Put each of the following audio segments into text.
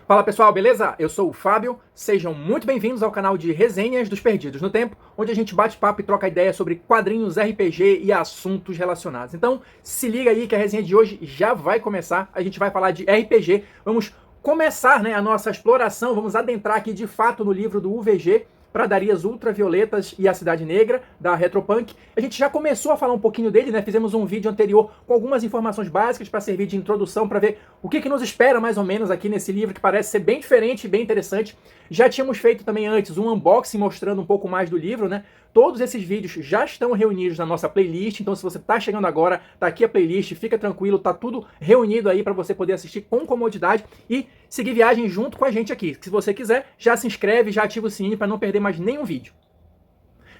Fala pessoal, beleza? Eu sou o Fábio, sejam muito bem-vindos ao canal de Resenhas dos Perdidos no Tempo, onde a gente bate papo e troca ideia sobre quadrinhos, RPG e assuntos relacionados. Então, se liga aí que a resenha de hoje já vai começar, a gente vai falar de RPG, vamos começar a nossa exploração, vamos adentrar aqui de fato no livro do UVG, Pradarias Ultravioletas e a Cidade Negra, da Retropunk. A gente já começou a falar um pouquinho dele, né? Fizemos um vídeo anterior com algumas informações básicas para servir de introdução, para ver o que nos espera mais ou menos aqui nesse livro, que parece ser bem diferente e bem interessante. Já tínhamos feito também antes um unboxing mostrando um pouco mais do livro, né? Todos esses vídeos já estão reunidos na nossa playlist, então se você está chegando agora, tá aqui a playlist, fica tranquilo, tá tudo reunido aí para você poder assistir com comodidade e seguir viagem junto com a gente aqui. Se você quiser, já se inscreve, já ativa o sininho para não perder mais nenhum vídeo.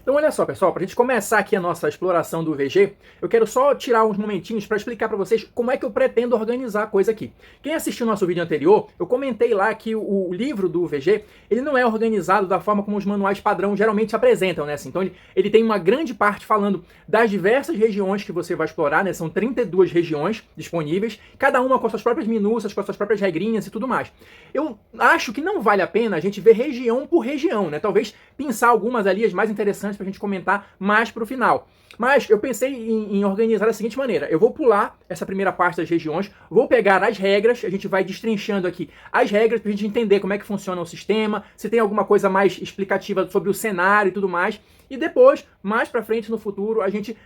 Então olha só, pessoal, para a gente começar aqui a nossa exploração do VG, eu quero só tirar uns momentinhos para explicar para vocês como é que eu pretendo organizar a coisa aqui. Quem assistiu o nosso vídeo anterior, eu comentei lá que o livro do VG, ele não é organizado da forma como os manuais padrão geralmente se apresentam, né? Assim, então ele tem uma grande parte falando das diversas regiões que você vai explorar, né? São 32 regiões disponíveis, cada uma com suas próprias minúcias, com suas próprias regrinhas e tudo mais. Eu acho que não vale a pena a gente ver região por região, né? Talvez pensar algumas ali, as mais interessantes, pra gente comentar mais pro final. Mas eu pensei em organizar da seguinte maneira: eu vou pular essa primeira parte das regiões, vou pegar as regras, a gente vai destrinchando aqui as regras pra gente entender como é que funciona o sistema, se tem alguma coisa mais explicativa sobre o cenário e tudo mais, e depois, mais pra frente no futuro, a gente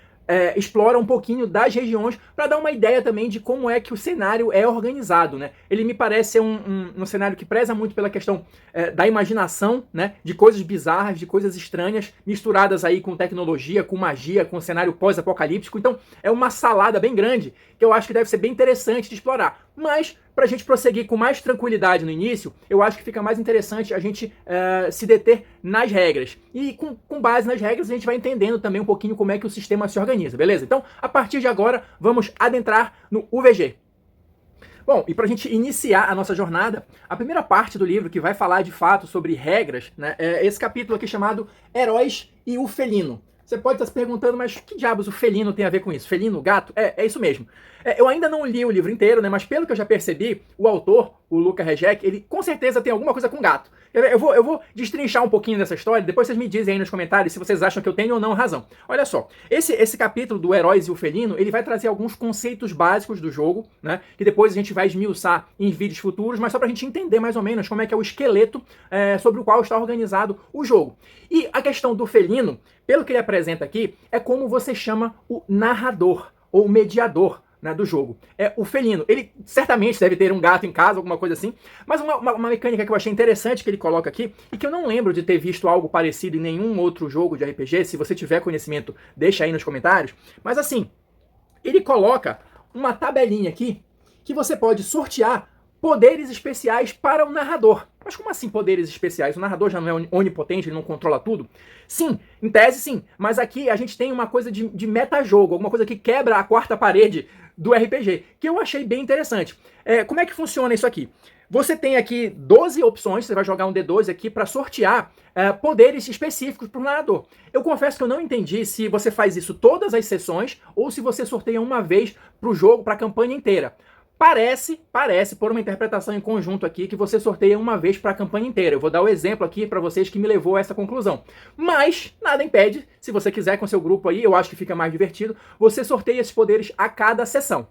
explora um pouquinho das regiões para dar uma ideia também de como é que o cenário é organizado, né? Ele me parece ser um cenário que preza muito pela questão da imaginação, né? De coisas bizarras, de coisas estranhas, misturadas aí com tecnologia, com magia, com cenário pós-apocalíptico. Então é uma salada bem grande que eu acho que deve ser bem interessante de explorar. Mas, para a gente prosseguir com mais tranquilidade no início, eu acho que fica mais interessante a gente se deter nas regras. E com base nas regras, a gente vai entendendo também um pouquinho como é que o sistema se organiza, beleza? Então, a partir de agora, vamos adentrar no UVG. Bom, e para a gente iniciar a nossa jornada, a primeira parte do livro que vai falar de fato sobre regras, né, é esse capítulo aqui chamado Heróis e o Felino. Você pode estar se perguntando, mas que diabos o felino tem a ver com isso? Felino, gato? É isso mesmo. Eu ainda não li o livro inteiro, né? Mas pelo que eu já percebi, o autor, o Luca Rejec, ele com certeza tem alguma coisa com gato. Eu vou destrinchar um pouquinho dessa história, depois vocês me dizem aí nos comentários se vocês acham que eu tenho ou não razão. Olha só, esse capítulo do Heróis e o Felino, ele vai trazer alguns conceitos básicos do jogo, né? Que depois a gente vai esmiuçar em vídeos futuros, mas só pra gente entender mais ou menos como é que é o esqueleto sobre o qual está organizado o jogo. E a questão do felino, pelo que ele apresenta aqui, é como você chama o narrador, ou mediador, né, do jogo. O felino, ele certamente deve ter um gato em casa, alguma coisa assim, mas uma mecânica que eu achei interessante que ele coloca aqui, e que eu não lembro de ter visto algo parecido em nenhum outro jogo de RPG, se você tiver conhecimento, deixa aí nos comentários, mas assim, ele coloca uma tabelinha aqui, que você pode sortear poderes especiais para o narrador. Mas como assim poderes especiais? O narrador já não é onipotente, ele não controla tudo? Sim, em tese sim, mas aqui a gente tem uma coisa de metajogo, alguma coisa que quebra a quarta parede do RPG, que eu achei bem interessante. Como é que funciona isso aqui? Você tem aqui 12 opções, você vai jogar um D12 aqui para sortear poderes específicos para o narrador. Eu confesso que eu não entendi se você faz isso todas as sessões ou se você sorteia uma vez para o jogo, para a campanha inteira. Parece, por uma interpretação em conjunto aqui, que você sorteia uma vez para a campanha inteira. Eu vou dar o exemplo aqui para vocês que me levou a essa conclusão. Mas, nada impede, se você quiser com seu grupo aí, eu acho que fica mais divertido, você sorteia esses poderes a cada sessão.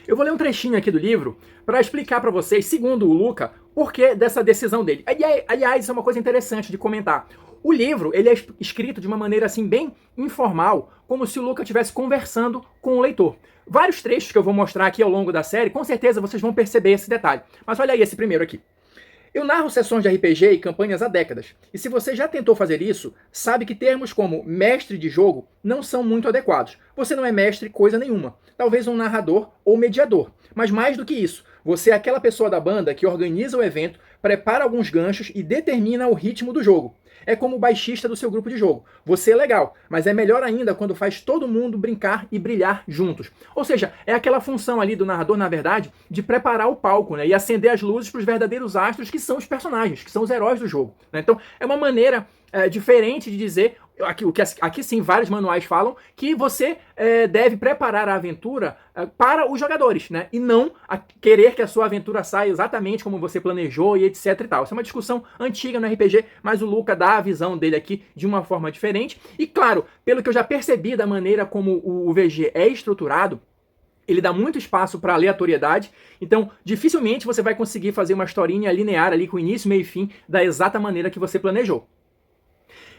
Eu vou ler um trechinho aqui do livro para explicar para vocês, segundo o Luca, por que dessa decisão dele. Aliás, isso é uma coisa interessante de comentar. O livro, ele é escrito de uma maneira assim bem informal, como se o Luca estivesse conversando com o leitor. Vários trechos que eu vou mostrar aqui ao longo da série, com certeza vocês vão perceber esse detalhe. Mas olha aí esse primeiro aqui. Eu narro sessões de RPG e campanhas há décadas, e se você já tentou fazer isso, sabe que termos como mestre de jogo não são muito adequados. Você não é mestre coisa nenhuma, talvez um narrador ou mediador, mas mais do que isso, você é aquela pessoa da banda que organiza o evento, prepara alguns ganchos e determina o ritmo do jogo. É como o baixista do seu grupo de jogo. Você é legal, mas é melhor ainda quando faz todo mundo brincar e brilhar juntos. Ou seja, é aquela função ali do narrador, na verdade, de preparar o palco, né, e acender as luzes para os verdadeiros astros que são os personagens, que são os heróis do jogo, né? Então, é uma maneira diferente de dizer, aqui sim vários manuais falam, que você deve preparar a aventura para os jogadores, né? E não querer que a sua aventura saia exatamente como você planejou e etc e tal. Isso é uma discussão antiga no RPG, mas o Luca dá a visão dele aqui de uma forma diferente. E claro, pelo que eu já percebi da maneira como o VG é estruturado, ele dá muito espaço para aleatoriedade, então dificilmente você vai conseguir fazer uma historinha linear ali com início, meio e fim da exata maneira que você planejou.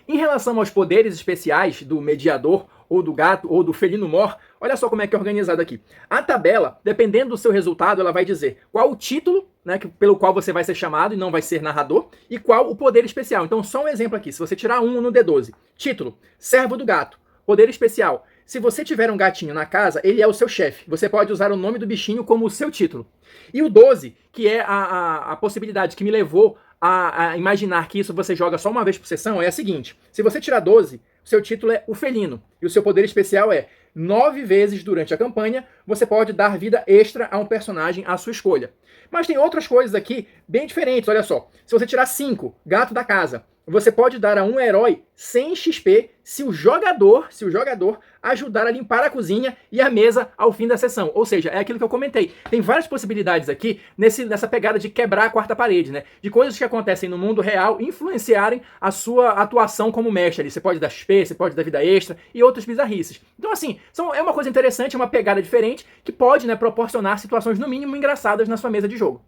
Em relação aos poderes especiais do mediador, ou do gato, ou do felino mor, olha só como é que é organizado aqui. A tabela, dependendo do seu resultado, ela vai dizer qual o título, né, pelo qual você vai ser chamado e não vai ser narrador, e qual o poder especial. Então, só um exemplo aqui. Se você tirar 1 no D12, título, servo do gato, poder especial. Se você tiver um gatinho na casa, ele é o seu chefe. Você pode usar o nome do bichinho como o seu título. E o 12, que é a possibilidade que me levou a imaginar que isso você joga só uma vez por sessão, é a seguinte. Se você tirar 12, o seu título é o felino. E o seu poder especial é 9 vezes durante a campanha, você pode dar vida extra a um personagem à sua escolha. Mas tem outras coisas aqui bem diferentes, olha só. Se você tirar 5, gato da casa, você pode dar a um herói 100 XP se o jogador ajudar a limpar a cozinha e a mesa ao fim da sessão. Ou seja, é aquilo que eu comentei. Tem várias possibilidades aqui nessa pegada de quebrar a quarta parede, né? De coisas que acontecem no mundo real influenciarem a sua atuação como mestre. Você pode dar XP, você pode dar vida extra e outras bizarrices. Então, assim, é uma coisa interessante, é uma pegada diferente que pode, né, proporcionar situações, no mínimo, engraçadas na sua mesa de jogo.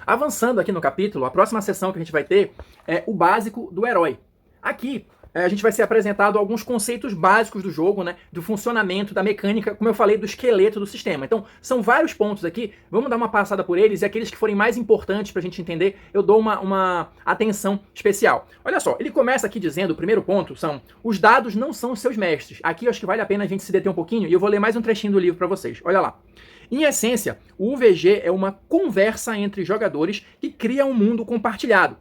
Avançando aqui no capítulo, a próxima sessão que a gente vai ter é o básico do herói. Aqui, a gente vai ser apresentado alguns conceitos básicos do jogo, né, do funcionamento, da mecânica, como eu falei, do esqueleto do sistema. Então, são vários pontos aqui, vamos dar uma passada por eles, e aqueles que forem mais importantes para a gente entender, eu dou uma atenção especial. Olha só, ele começa aqui dizendo, o primeiro ponto são, os dados não são os seus mestres. Aqui eu acho que vale a pena a gente se deter um pouquinho, e eu vou ler mais um trechinho do livro para vocês. Olha lá. Em essência, o UVG é uma conversa entre jogadores que cria um mundo compartilhado.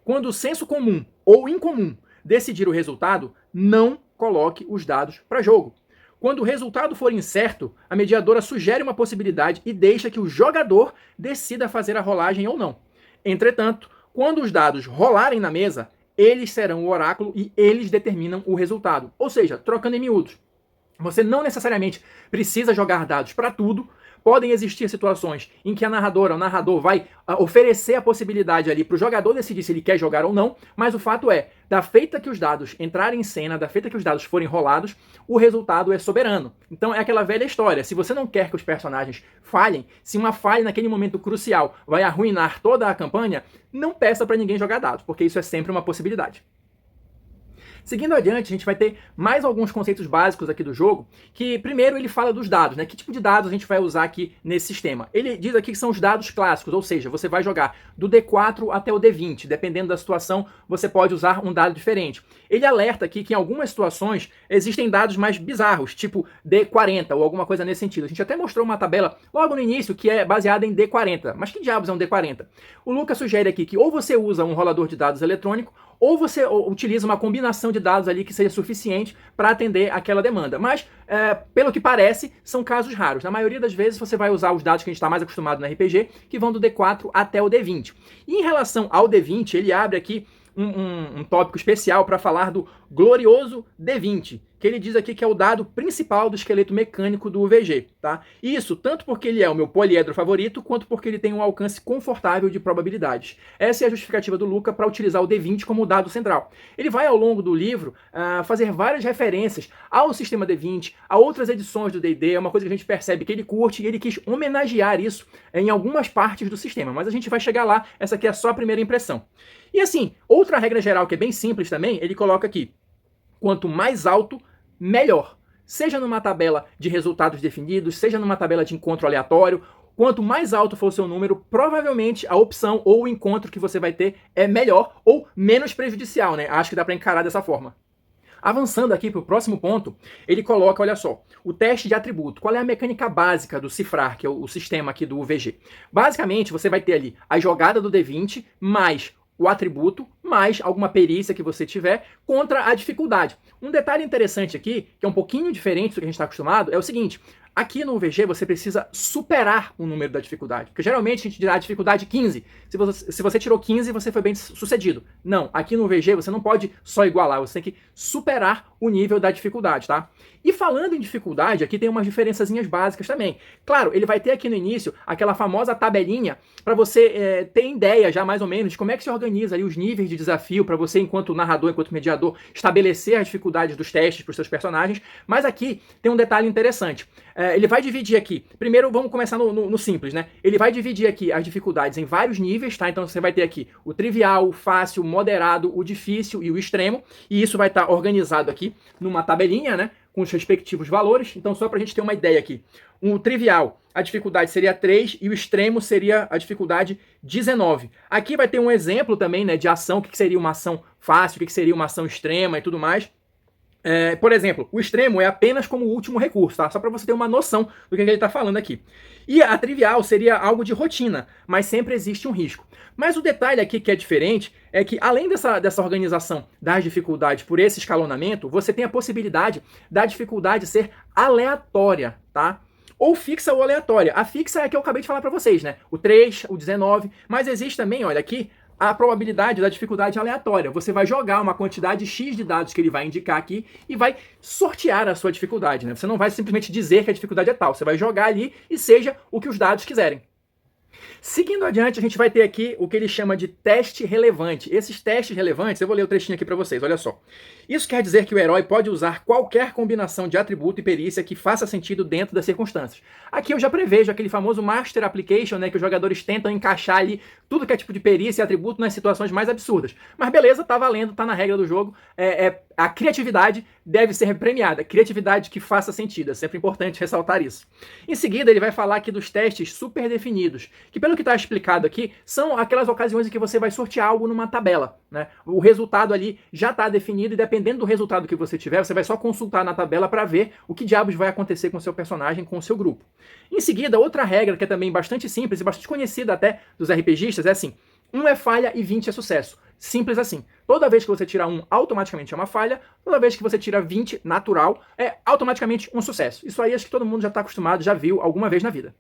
Quando o senso comum ou incomum decidir o resultado, não coloque os dados para jogo. Quando o resultado for incerto, a mediadora sugere uma possibilidade e deixa que o jogador decida fazer a rolagem ou não. Entretanto, quando os dados rolarem na mesa, eles serão o oráculo e eles determinam o resultado. Ou seja, trocando em miúdos. Você não necessariamente precisa jogar dados para tudo. Podem existir situações em que a narradora ou o narrador vai oferecer a possibilidade ali para o jogador decidir se ele quer jogar ou não, mas o fato é, da feita que os dados entrarem em cena, da feita que os dados forem rolados, o resultado é soberano. Então é aquela velha história, se você não quer que os personagens falhem, se uma falha naquele momento crucial vai arruinar toda a campanha, não peça para ninguém jogar dados, porque isso é sempre uma possibilidade. Seguindo adiante, a gente vai ter mais alguns conceitos básicos aqui do jogo, que primeiro ele fala dos dados, né? Que tipo de dados a gente vai usar aqui nesse sistema? Ele diz aqui que são os dados clássicos, ou seja, você vai jogar do D4 até o D20, dependendo da situação, você pode usar um dado diferente. Ele alerta aqui que em algumas situações existem dados mais bizarros, tipo D40 ou alguma coisa nesse sentido. A gente até mostrou uma tabela logo no início que é baseada em D40, mas que diabos é um D40? O Lucas sugere aqui que ou você usa um rolador de dados eletrônico, ou você utiliza uma combinação de dados ali que seja suficiente para atender aquela demanda. Mas, pelo que parece, são casos raros. Na maioria das vezes você vai usar os dados que a gente está mais acostumado no RPG, que vão do D4 até o D20. E em relação ao D20, ele abre aqui um tópico especial para falar do glorioso D20, que ele diz aqui que é o dado principal do esqueleto mecânico do UVG, tá? Isso tanto porque ele é o meu poliedro favorito, quanto porque ele tem um alcance confortável de probabilidades. Essa é a justificativa do Luca para utilizar o D20 como o dado central. Ele vai ao longo do livro fazer várias referências ao sistema D20, a outras edições do D&D, é uma coisa que a gente percebe que ele curte e ele quis homenagear isso em algumas partes do sistema, mas a gente vai chegar lá, essa aqui é só a primeira impressão. E assim, outra regra geral que é bem simples também, ele coloca aqui, quanto mais alto, melhor. Seja numa tabela de resultados definidos, seja numa tabela de encontro aleatório, quanto mais alto for o seu número, provavelmente a opção ou o encontro que você vai ter é melhor ou menos prejudicial, né? Acho que dá para encarar dessa forma. Avançando aqui para o próximo ponto, ele coloca, olha só, o teste de atributo. Qual é a mecânica básica do cifrar, que é o sistema aqui do UVG? Basicamente, você vai ter ali a jogada do D20 mais o atributo, mais alguma perícia que você tiver, contra a dificuldade. Um detalhe interessante aqui, que é um pouquinho diferente do que a gente está acostumado, é o seguinte, aqui no UVG você precisa superar o número da dificuldade, porque geralmente a gente dá a dificuldade 15. Se você tirou 15, você foi bem sucedido. Não, aqui no UVG você não pode só igualar, você tem que superar o nível da dificuldade, tá? E falando em dificuldade, aqui tem umas diferençazinhas básicas também. Claro, ele vai ter aqui no início aquela famosa tabelinha para você ter ideia já mais ou menos de como é que se organiza ali os níveis de desafio para você, enquanto narrador, enquanto mediador, estabelecer as dificuldades dos testes para os seus personagens. Mas aqui tem um detalhe interessante. Ele vai dividir aqui, primeiro vamos começar no simples, né? Ele vai dividir aqui as dificuldades em vários níveis, tá? Então você vai ter aqui o trivial, o fácil, o moderado, o difícil e o extremo, e isso vai estar organizado aqui numa tabelinha, né? Com os respectivos valores. Então só para a gente ter uma ideia aqui. O trivial, a dificuldade seria 3 e o extremo seria a dificuldade 19. Aqui vai ter um exemplo também, né, de ação, o que seria uma ação fácil, o que seria uma ação extrema e tudo mais. Por exemplo, o extremo é apenas como último recurso, tá? Só para você ter uma noção do que ele está falando aqui. E a trivial seria algo de rotina, mas sempre existe um risco. Mas o detalhe aqui que é diferente é que, além dessa organização das dificuldades por esse escalonamento, você tem a possibilidade da dificuldade ser aleatória, tá? Ou fixa ou aleatória. A fixa é a que eu acabei de falar para vocês, né? O 3, o 19, mas existe também, olha aqui, a probabilidade da dificuldade aleatória. Você vai jogar uma quantidade X de dados que ele vai indicar aqui e vai sortear a sua dificuldade, né? Você não vai simplesmente dizer que a dificuldade é tal, você vai jogar ali e seja o que os dados quiserem. Seguindo adiante, a gente vai ter aqui o que ele chama de teste relevante. Esses testes relevantes, eu vou ler o trechinho aqui para vocês, olha só. Isso quer dizer que o herói pode usar qualquer combinação de atributo e perícia que faça sentido dentro das circunstâncias. Aqui eu já prevejo aquele famoso Master Application, né, que os jogadores tentam encaixar ali tudo que é tipo de perícia e atributo nas situações mais absurdas. Mas beleza, tá valendo, tá na regra do jogo. A criatividade deve ser premiada. Criatividade que faça sentido. É sempre importante ressaltar isso. Em seguida, ele vai falar aqui dos testes super definidos, que pelo que está explicado aqui, são aquelas ocasiões em que você vai sortear algo numa tabela, né? O resultado ali já está definido e dependendo do resultado que você tiver, você vai só consultar na tabela para ver o que diabos vai acontecer com o seu personagem, com o seu grupo. Em seguida, outra regra que é também bastante simples e bastante conhecida até dos RPGistas é assim: 1 é falha e 20 é sucesso. Simples assim. Toda vez que você tira 1, automaticamente é uma falha. Toda vez que você tira 20, natural, é automaticamente um sucesso. Isso aí acho que todo mundo já está acostumado, já viu alguma vez na vida.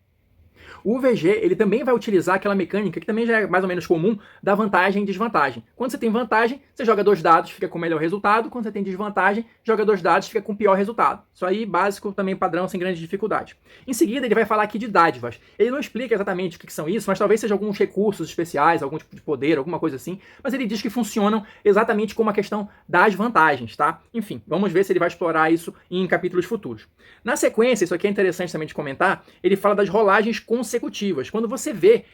O VG, ele também vai utilizar aquela mecânica que também já é mais ou menos comum, da vantagem e desvantagem. Quando você tem vantagem, você joga 2 dados, fica com o melhor resultado. Quando você tem desvantagem, joga 2 dados, fica com o pior resultado. Isso aí, básico, também padrão, sem grande dificuldade. Em seguida, ele vai falar aqui de dádivas. Ele não explica exatamente o que são isso, mas talvez seja alguns recursos especiais, algum tipo de poder, alguma coisa assim. Mas ele diz que funcionam exatamente como a questão das vantagens, tá? Enfim, vamos ver se ele vai explorar isso em capítulos futuros. Na sequência, isso aqui é interessante também de comentar, ele fala das rolagens consecutivas. Quando você vê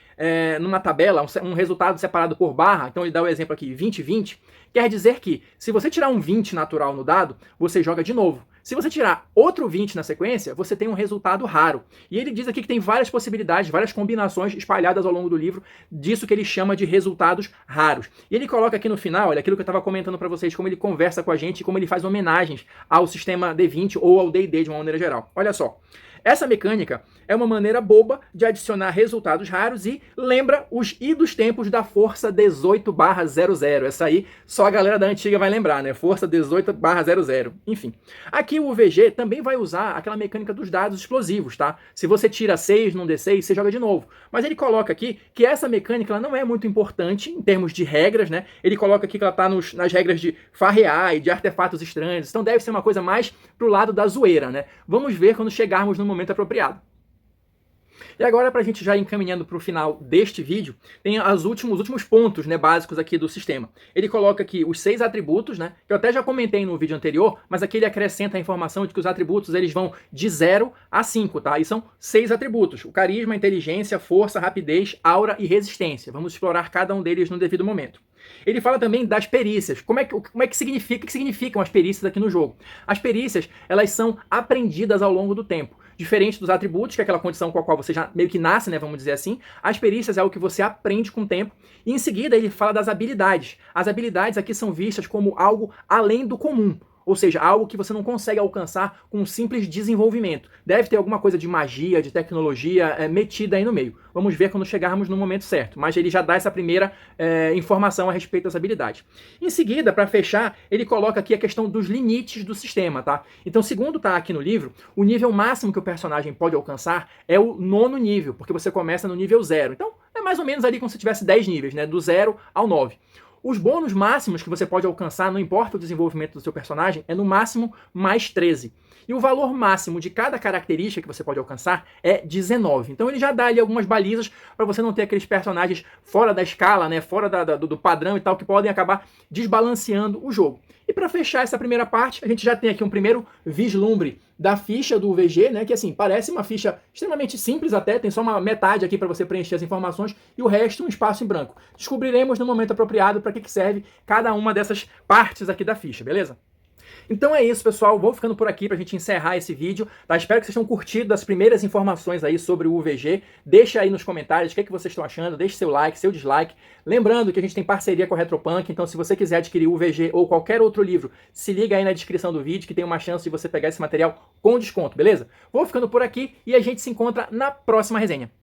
numa tabela um resultado separado por barra, então ele dá o exemplo aqui, 20-20, quer dizer que se você tirar um 20 natural no dado, você joga de novo. Se você tirar outro 20 na sequência, você tem um resultado raro. E ele diz aqui que tem várias possibilidades, várias combinações espalhadas ao longo do livro disso que ele chama de resultados raros. E ele coloca aqui no final, olha, aquilo que eu estava comentando para vocês, como ele conversa com a gente, como ele faz homenagens ao sistema D20 ou ao D&D de uma maneira geral. Olha só. Essa mecânica é uma maneira boba de adicionar resultados raros e lembra os idos tempos da Força 18/00. Essa aí só a galera da antiga vai lembrar, né? Força 18/00. Enfim. Aqui o VG também vai usar aquela mecânica dos dados explosivos, tá? Se você tira 6 num D6, você joga de novo. Mas ele coloca aqui que essa mecânica ela não é muito importante em termos de regras, né? Ele coloca aqui que ela tá nas regras de farrear e de artefatos estranhos. Então deve ser uma coisa mais pro lado da zoeira, né? Vamos ver quando chegarmos no momento apropriado. E agora, para a gente já ir encaminhando para o final deste vídeo, tem os últimos pontos, né, básicos aqui do sistema. Ele coloca aqui os 6 atributos, né, que eu até já comentei no vídeo anterior, mas aqui ele acrescenta a informação de que os atributos eles vão de 0 a 5, tá? E são 6 atributos: o carisma, inteligência, força, rapidez, aura e resistência. Vamos explorar cada um deles no devido momento. Ele fala também das perícias. Como é que significa? O que significam as perícias aqui no jogo? As perícias, elas são aprendidas ao longo do tempo. Diferente dos atributos, que é aquela condição com a qual você já meio que nasce, né, vamos dizer assim, as perícias é o que você aprende com o tempo. E em seguida ele fala das habilidades. As habilidades aqui são vistas como algo além do comum. ou seja, algo que você não consegue alcançar com um simples desenvolvimento. Deve ter alguma coisa de magia, de tecnologia metida aí no meio. Vamos ver quando chegarmos no momento certo, mas ele já dá essa primeira informação a respeito das habilidades. Em seguida, para fechar, ele coloca aqui a questão dos limites do sistema, tá? Então, segundo tá aqui no livro, o nível máximo que o personagem pode alcançar é o 9º nível, porque você começa no nível 0. Então, é mais ou menos ali como se tivesse 10 níveis, né? Do 0 ao 9. Os bônus máximos que você pode alcançar, não importa o desenvolvimento do seu personagem, é no máximo mais 13. E o valor máximo de cada característica que você pode alcançar é 19. Então ele já dá ali algumas balizas para você não ter aqueles personagens fora da escala, né, fora do padrão e tal, que podem acabar desbalanceando o jogo. E para fechar essa primeira parte, a gente já tem aqui um primeiro vislumbre da ficha do VG, né, que assim, parece uma ficha extremamente simples até, tem só uma metade aqui para você preencher as informações e o resto um espaço em branco. Descobriremos no momento apropriado para que serve cada uma dessas partes aqui da ficha, beleza? Então é isso, pessoal. Vou ficando por aqui pra gente encerrar esse vídeo, tá? Espero que vocês tenham curtido as primeiras informações aí sobre o UVG. Deixa aí nos comentários o que é que vocês estão achando, deixe seu like, seu dislike. Lembrando que a gente tem parceria com a Retropunk, então se você quiser adquirir o UVG ou qualquer outro livro, se liga aí na descrição do vídeo que tem uma chance de você pegar esse material com desconto, beleza? Vou ficando por aqui e a gente se encontra na próxima resenha.